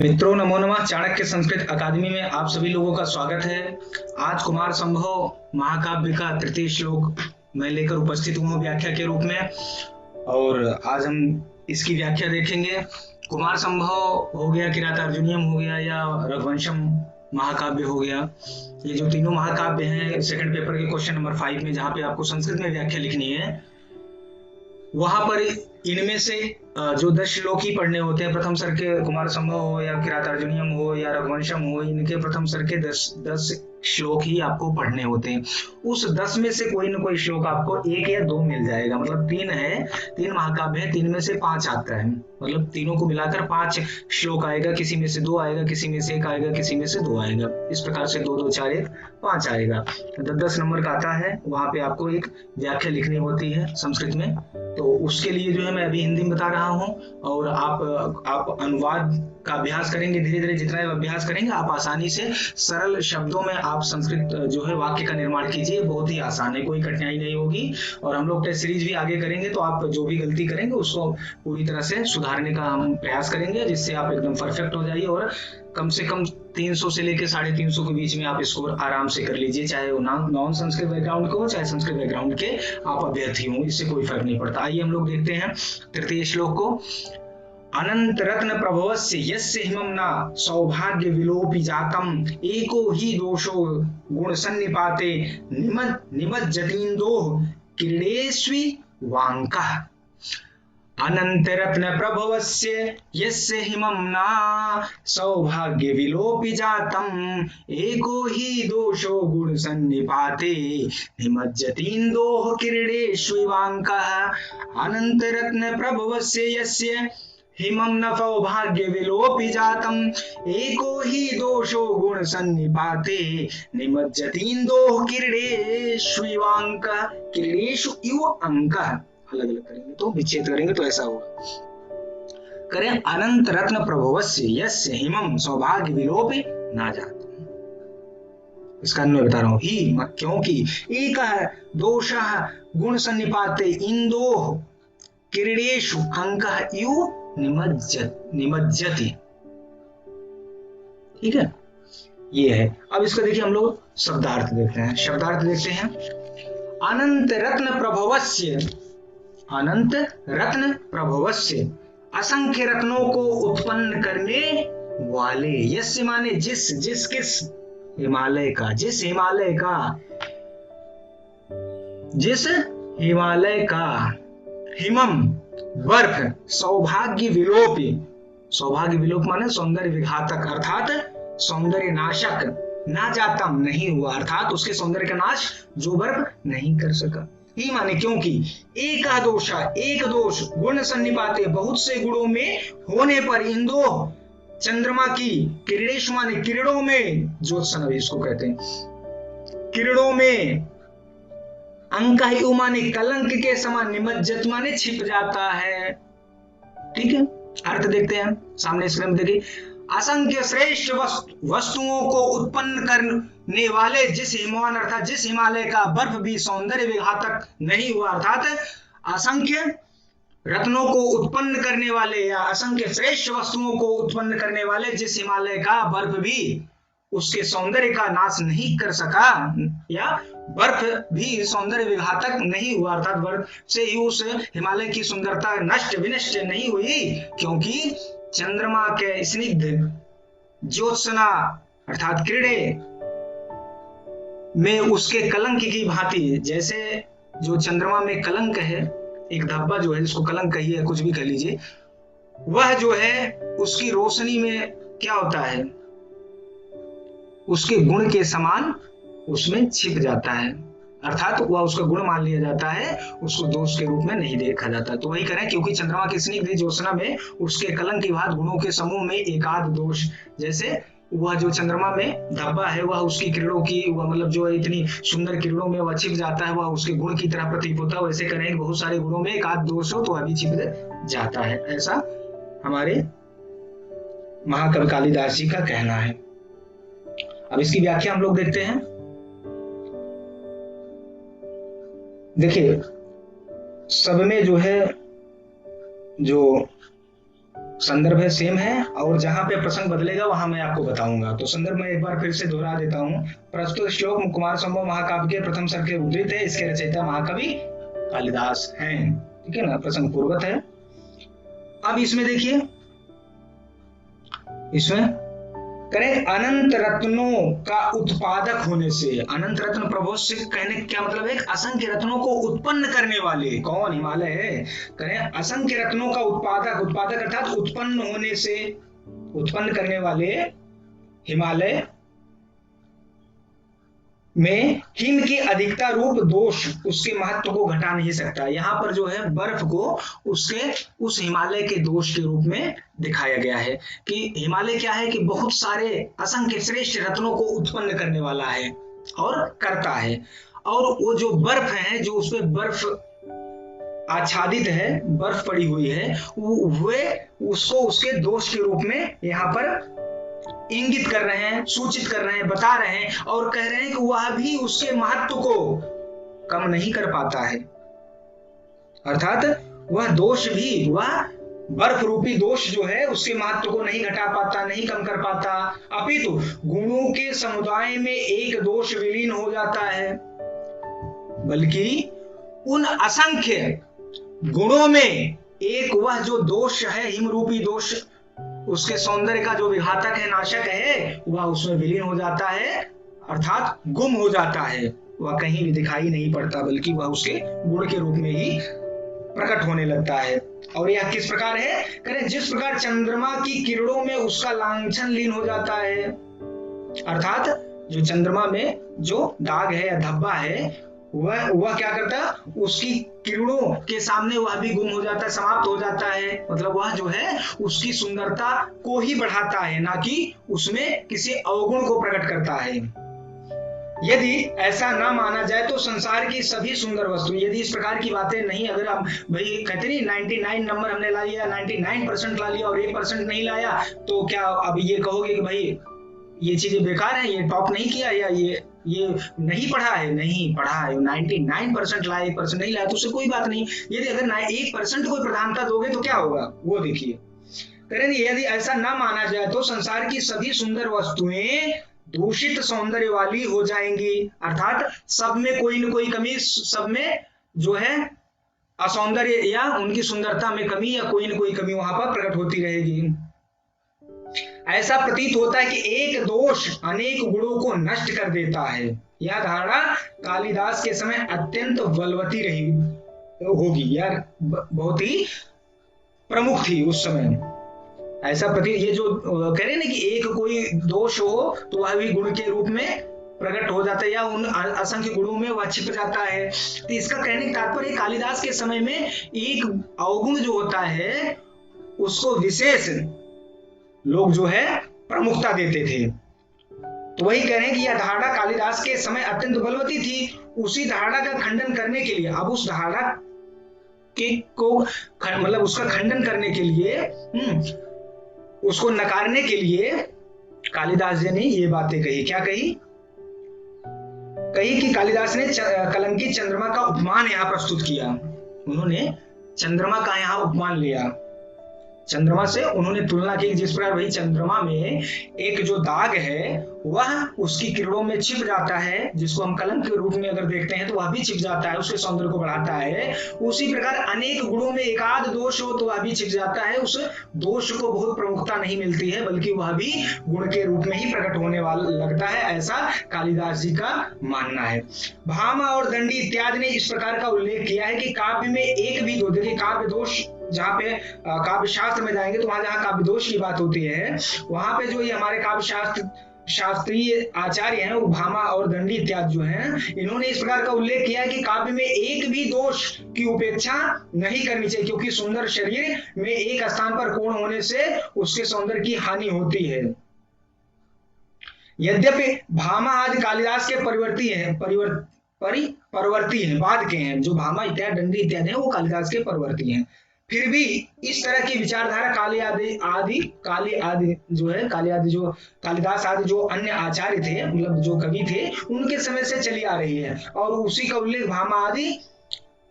मित्रों नमो नमः। चाणक्य संस्कृत अकादमी में आप सभी लोगों का स्वागत है। आज कुमार संभव महाकाव्य का तृतीय श्लोक मैं लेकर उपस्थित हुआ हूँ व्याख्या के रूप में, और आज हम इसकी व्याख्या देखेंगे। कुमार संभव हो गया, किरातार्जुनीयम हो गया, या रघुवंशम महाकाव्य हो गया। ये जो तीनों महाकाव्य हैं सेकंड पेपर के क्वेश्चन नंबर 5 में, जहाँ पे आपको संस्कृत में व्याख्या लिखनी है, वहां पर इनमें से जो 10 श्लोक ही पढ़ने होते हैं। प्रथम सर के कुमार संभव हो या किरातार्जुनीयम हो या रघुवंशम हो, इनके प्रथम सर के 10 श्लोक ही आपको पढ़ने होते हैं। उस 10 में से कोई ना कोई श्लोक आपको 1 या 2 मिल जाएगा। मतलब 3 है, 3 महाकाव्य है, 3 में से 5 आता है। मतलब तीनों को मिलाकर 5 श्लोक आएगा। किसी में से 2 आएगा, किसी में से 1 आएगा, किसी में से 2 आएगा। इस प्रकार से 2 2 4 1 5 आएगा। 10 नंबर का आता है। वहां पे आपको एक व्याख्या लिखनी होती है संस्कृत में। तो उसके लिए जो है मैं अभी हिंदी में बता रहा हूँ, और आप अनुवाद का अभ्यास करेंगे। धीरे धीरे जितना अभ्यास करेंगे आप आसानी से सरल शब्दों में आप संस्कृत जो है वाक्य का निर्माण कीजिए। बहुत ही आसान है, कोई कठिनाई नहीं होगी। और हम लोग टेस्ट सीरीज भी आगे करेंगे, तो आप जो भी गलती करेंगे उसको पूरी तरह से सुधारने का हम प्रयास करेंगे, जिससे आप एकदम परफेक्ट हो जाइए और कम से कम 300 से लेकर 350 के बीच में आप स्कोर आराम से कर लीजिए। चाहे वो नॉन संस्कृत बैकग्राउंड के हो, चाहे संस्कृत बैकग्राउंड के आप अभ्यर्थी हो, इससे कोई फर्क नहीं पड़ता। आइए हम लोग देखते हैं तृतीय श्लोक को। अनंत रत्न प्रभवस्य यस्य हिमं न सौभाग्य विलोपि जातम एको ही दोषो गुण सन्निपाते निमज्जतीन्दोः क्रीडेष्वि वाङ्कः। अनंत रत्न प्रभवस्य यस्य हिमं न सौभाग्य विलोपि जातम एको ही दोषो गुण सन्निपाते निमज्जतीन्दोः क्रीडेष्विवाङ्कः। अनंत रत्न प्रभवस्य यस्य हिमं न सौभाग्य विलोपि जातम एको ही दोषो गुण सन्निपाते निमज्जतीन्दोः क्रीडेष्विवाङ्कः। क्रीडेषु इव अंकः अलग अलग करेंगे तो विच्छेद करेंगे तो ऐसा होगा। करें अनंत रत्न प्रभवस्य यस्य हिमं सौभाग्य विलोपि ना जात। इसका अन्वय बता रहा हूं। ही क्योंकि एक दोषः गुण सन्निपाते इंदोः क्रीडेषु अंकः इव निमज्जति। ठीक है, ये है। अब इसका देखिए हम लोग शब्दार्थ देखते हैं। शब्दार्थ देखते हैं। अनंत रत्न प्रभवस्य, अनंत रत्न प्रभवस्य, असंख्य रत्नों को उत्पन्न करने वाले। यस्य माने जिस, जिस किस, हिमालय का, जिस हिमालय का, जिस हिमालय का, हिमम बर्फ, सौभाग्य विलोपी, सौभाग्य विलोप माने सौंदर्य विघातक, अर्थात सौंदर्य नाशक, ना जातम नहीं हुआ, अर्थात उसके सौंदर्य का नाश जो बर्फ नहीं कर सका। ही माने क्योंकि एक दोषा, एक दोष, गुण सन्निपाते बहुत से गुणों में होने पर, इंदो चंद्रमा की, किरणेश माने किरणों में, ज्योत्सना भी इसको कहते हैं, किरणों में, अंक माने कलंक के समान, निमज्जत माने छिप जाता है। ठीक है, अर्थ देखते हैं सामने स्क्रीन में। देखिए, असंख्य श्रेष्ठ वस्तुओं को उत्पन्न करने वाले जिस हिमवान, अर्थात जिस हिमालय का बर्फ भी सौंदर्य विघातक नहीं हुआ, अर्थात असंख्य रत्नों को उत्पन्न करने वाले या असंख्य श्रेष्ठ वस्तुओं को उत्पन्न करने वाले जिस हिमालय का बर्फ भी उसके सौंदर्य का नाश नहीं कर सका, या बर्फ भी सौंदर्य विघातक नहीं हुआ, अर्थात बर्फ से ही उस हिमालय की सुंदरता नष्ट विनष्ट नहीं हुई, क्योंकि चंद्रमा के स्निग्ध ज्योत्सना अर्थात किरणें में उसके कलंक की भांति, जैसे जो चंद्रमा में कलंक है, एक धब्बा जो है जिसको कलंक कहिए, कुछ भी कह लीजिए, वह जो है उसकी रोशनी में क्या होता है, उसके गुण के समान उसमें छिप जाता है, अर्थात वह उसका गुण मान लिया जाता है, उसको दोष के रूप में नहीं देखा जाता। तो वही करें, क्योंकि चंद्रमा की स्निग्ध ज्योत्सना में उसके कलंक की भांति गुणों के समूह में एकाध दोष, जैसे वह जो चंद्रमा में धब्बा है वह उसकी किरणों की, वह मतलब जो इतनी सुंदर किरणों में वह छिप जाता है, वह उसके गुण की तरह प्रतीत होता है। वैसे करें बहुत सारे गुणों में एकाध दोष हो तो अभी छिप जाता है, ऐसा हमारे महाकवि कालिदास जी का कहना है। अब इसकी व्याख्या हम लोग देखते हैं। देखिए, सब में जो है जो संदर्भ है सेम है, और जहां पे प्रसंग बदलेगा वहां मैं आपको बताऊंगा। तो संदर्भ में एक बार फिर से दोहरा देता हूँ। प्रस्तुत श्लोक कुमार संभव महाकाव्य के प्रथम सर्ग के उद्धृत है। इसके रचयिता महाकवि कालिदास हैं। ठीक है ना, प्रसंग पूर्वत है। अब इसमें देखिए, इसमें करें अनंत रत्नों का उत्पादक होने से। अनंत रत्न प्रभु से कहने क्या मतलब है? असंख्य रत्नों को उत्पन्न करने वाले कौन? हिमालय है। करें असंख्य रत्नों का उत्पादक, उत्पादक अर्थात उत्पन्न होने से, उत्पन्न करने वाले हिमालय में हिम की अधिकता रूप दोष उसके महत्व को घटा नहीं सकता। यहाँ पर जो है बर्फ को उसके उस हिमालय के दोष के रूप में दिखाया गया है कि हिमालय क्या है कि बहुत सारे असंख्य श्रेष्ठ रत्नों को उत्पन्न करने वाला है और करता है। और वो जो बर्फ है, जो उस पर बर्फ आच्छादित है, बर्फ पड़ी हुई है, वे उसको उसके दोष के रूप में यहाँ पर इंगित कर रहे हैं, सूचित कर रहे हैं, बता रहे हैं और कह रहे हैं कि वह भी उसके महत्व को कम नहीं कर पाता है। अर्थात वह दोष भी, वह बर्फ रूपी दोष जो है उसके महत्व को नहीं घटा पाता, नहीं कम कर पाता, अपितु गुणों के समुदाय में एक दोष विलीन हो जाता है, बल्कि उन असंख्य गुणों में एक वह जो दोष है, हिम रूपी दोष, उसके सौंदर्य का जो विघातक है, नाशक है, वह उसमें विलीन हो जाता है, अर्थात गुम हो जाता है। वह कहीं भी दिखाई नहीं पड़ता, बल्कि वह उसके गुण के रूप में ही प्रकट होने लगता है। और यह किस प्रकार है? करें जिस प्रकार चंद्रमा की किरणों में उसका लांछन लीन हो जाता है, अर्थात जो चंद्रमा में जो दाग है या धब्बा है, वह क्या करता है? उसकी किरणों के सामने वह भी गुम हो जाता है, समाप्त हो जाता है। मतलब वह जो है उसकी सुंदरता को ही बढ़ाता है, ना कि उसमें किसी अवगुण को प्रकट करता है। यदि ऐसा ना माना जाए तो संसार की सभी सुंदर वस्तु, यदि इस प्रकार की बातें नहीं, अगर हम भाई कहते नहीं 99 नंबर हमने ला लिया, 99% ला लिया और 1% नहीं लाया, तो क्या अब ये कहोगे कि भाई ये चीजें बेकार है, ये टॉप नहीं किया, या ये नहीं पढ़ा है? नहीं पढ़ा है, 99% लाया, 1% नहीं लाया, तो उससे कोई बात नहीं। यदि अगर 1% कोई प्रधानता दोगे तो क्या होगा वो देखिए। करेंगे यदि ऐसा ना माना जाए तो संसार की सभी सुंदर वस्तुएं दूषित सौंदर्य वाली हो जाएंगी, अर्थात सब में कोई न कोई कमी, सब में जो है असौंदर्य या उनकी सुंदरता में कमी या कोई न कोई कमी वहां पर प्रकट होती रहेगी। ऐसा प्रतीत होता है कि एक दोष अनेक गुणों को नष्ट कर देता है। यह धारणा कालिदास के समय अत्यंत बलवती रही होगी, यार बहुत ही प्रमुख थी उस समय। ऐसा प्रतीत, ये जो कह रहे ना कि एक कोई दोष हो तो वह भी गुण के रूप में प्रकट हो जाता है या उन असंख्य गुणों में वह छिप जाता है। तो इसका कहने का तात्पर्य कालिदास के समय में एक अवगुण जो होता है उसको विशेष लोग जो है प्रमुखता देते थे। तो वही कह रहे हैं कि यह धारणा कालिदास के समय अत्यंत बलवती थी। उसी धारणा का खंडन करने के लिए, अब उस धारणा के को मतलब उसका खंडन करने के लिए, उसको नकारने के लिए कालिदास जी ने ये बातें कही। क्या कही? कही कि कालिदास ने कलंकित चंद्रमा का उपमान यहाँ प्रस्तुत किया। उन्होंने चंद्रमा का यहाँ उपमान लिया, चंद्रमा से उन्होंने तुलना की। जिस प्रकार भाई चंद्रमा में एक जो दाग है वह उसकी किरणों में छिप जाता है, जिसको हम कलंक के रूप में अगर देखते हैं तो वह भी छिप जाता है, उसके सौंदर्य को बढ़ाता है। उसी प्रकार अनेक गुणों में एकाध दोष हो तो वह भी छिप जाता है, उस दोष को बहुत प्रमुखता नहीं मिलती है, बल्कि वह भी गुण के रूप में ही प्रकट होने वाला लगता है। ऐसा कालिदास जी का मानना है। भामा और दंडी इत्यादि ने इस प्रकार का उल्लेख किया है कि काव्य में एक भी दो, देखिए काव्य दोष जहाँ पे काव्य शास्त्र में जाएंगे तो वहां जहाँ काव्य दोष की बात होती है, वहां पे जो ये हमारे काव्य शास्त्रीय आचार्य हैं, वो भामा और दंडी इत्यादि जो हैं, इन्होंने इस प्रकार का उल्लेख किया है कि काव्य में एक भी दोष की उपेक्षा नहीं करनी चाहिए, क्योंकि सुंदर शरीर में एक स्थान पर कोण होने से उसके सौंदर्य की हानि होती है। यद्यपि भामा आदि कालिदास के परिवर्ती हैं, परवर्ती हैं, बाद के हैं। जो भामा इत्यादि, दंडी इत्यादि हैं, वो कालिदास के परवर्ती हैं। फिर भी इस तरह की विचारधारा काली आदि जो है, कालिदास आदि जो अन्य आचार्य थे, मतलब जो कवि थे, उनके समय से चली आ रही है। और उसी का उल्लेख भामा आदि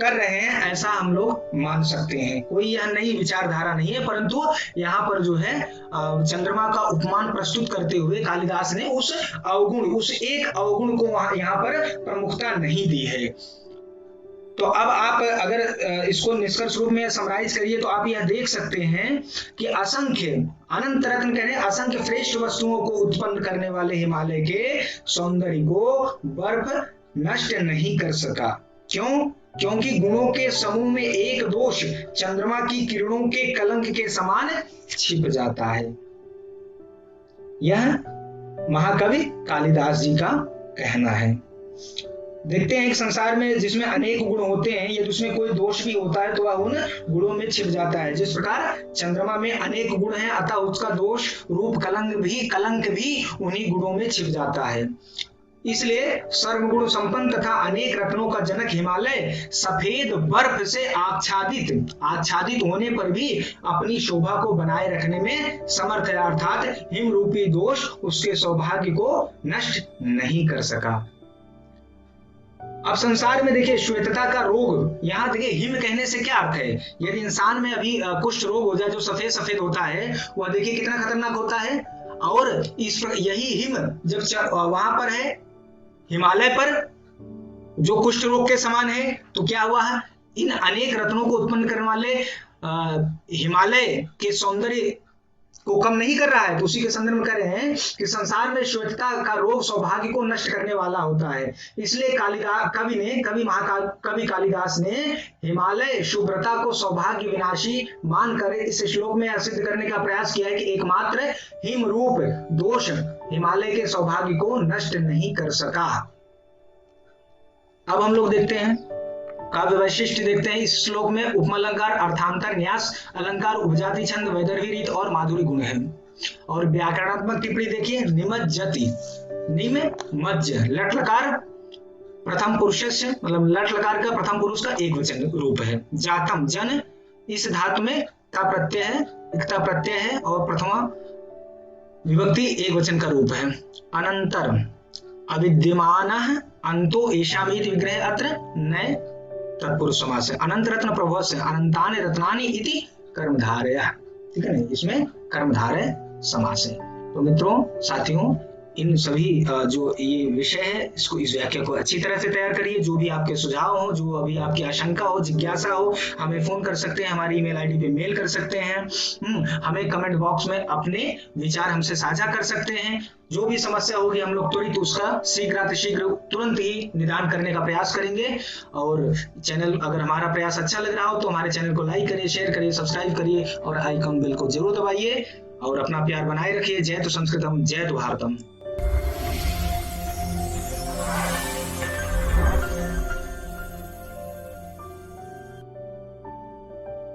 कर रहे हैं, ऐसा हम लोग मान सकते हैं। कोई यह नई विचारधारा नहीं है, परंतु यहाँ पर जो है चंद्रमा का उपमान प्रस्तुत करते हुए कालिदास ने उस एक अवगुण को यहाँ पर प्रमुखता नहीं दी है। तो अब आप अगर इसको निष्कर्ष रूप में समराइज करिए तो आप यह देख सकते हैं कि असंख्य अनंत रत्न कह रहे हैं, असंख्य श्रेष्ठ वस्तुओं को उत्पन्न करने वाले हिमालय के सौंदर्य को बर्फ नष्ट नहीं कर सका। क्यों? क्योंकि गुणों के समूह में एक दोष चंद्रमा की किरणों के कलंक के समान छिप जाता है। यह महाकवि कालिदास जी का कहना है। देखते हैं एक संसार में जिसमें अनेक गुण होते हैं, यदि उसमें कोई दोष भी होता है तो वह उन गुणों में छिप जाता है। जिस प्रकार चंद्रमा में अनेक गुण हैं, अतः उसका दोष रूप कलंक भी उन्हीं गुणों में छिप जाता है। इसलिए सर्वगुण संपन्न तथा अनेक रत्नों का जनक हिमालय सफेद बर्फ से आच्छादित होने पर भी अपनी शोभा को बनाए रखने में समर्थ है, अर्थात हिम रूपी दोष उसके सौभाग्य को नष्ट नहीं कर सका। अब संसार में देखिए श्वेतता का रोग, यहाँ देखिए हिम कहने से क्या अर्थ है? यदि इंसान में अभी कुष्ठ रोग हो जाए, जो सफेद सफेद होता है, वह देखिए कितना खतरनाक होता है। और यही हिम जब वहां पर है हिमालय पर जो कुष्ठ रोग के समान है, तो क्या हुआ है? इन अनेक रत्नों को उत्पन्न करने वाले हिमालय के सौंदर्य को कम नहीं कर रहा है। तो उसी के संदर्भ में कह रहे हैं कि संसार में श्वेतता का रोग सौभाग्य को नष्ट करने वाला होता है। इसलिए कवि कालिदास ने हिमालय शुभ्रता को सौभाग्य विनाशी मानकर इस श्लोक में सिद्ध करने का प्रयास किया है कि एकमात्र हिम रूप दोष हिमालय के सौभाग्य को नष्ट नहीं कर सका। अब हम लोग देखते हैं काव्य वैशिष्ट, देखते हैं इस श्लोक में उपमालंकार, अर्थांतर, न्यास अलंकार, उपजाति, छंद, वैदर्भी रीत और माधुरी गुण है। और व्याकरणात्मक टिप्पणी देखिए, निमज्जति, निमज्ज लट लकार प्रथम पुरुष से, मतलब लट लकार का प्रथम पुरुष का एक वचन रूप है। जातम जन, इस धातु में ता प्रत्यय है और प्रथमा विभक्ति एक वचन का रूप है। अनंतर अविद्यमान अंतो एषामिति विग्रह अत्र नए तत्पुरुष समास है। अनंत रत्न प्रभव से अनंतानि रत्नानि इति कर्मधारय, ठीक है ना, इसमें कर्मधारय समास है। तो मित्रों, साथियों, इन सभी जो ये विषय है, इसको इस व्याख्या को अच्छी तरह से तैयार करिए। जो भी आपके सुझाव हो, जो अभी आपकी आशंका हो, जिज्ञासा हो, हमें फोन कर सकते हैं, हमारी ईमेल आईडी पे मेल कर सकते हैं, हमें कमेंट बॉक्स में अपने विचार हमसे साझा कर सकते हैं। जो भी समस्या होगी हम लोग त्वरित उसका शीघ्र तुरंत ही निदान करने का प्रयास करेंगे। और चैनल, अगर हमारा प्रयास अच्छा लग रहा हो तो हमारे चैनल को लाइक करिए, शेयर करिए, सब्सक्राइब करिए और आइकॉन बेल को जरूर दबाइए और अपना प्यार बनाए रखिए। जय तो संस्कृतम, जय तो भारतम।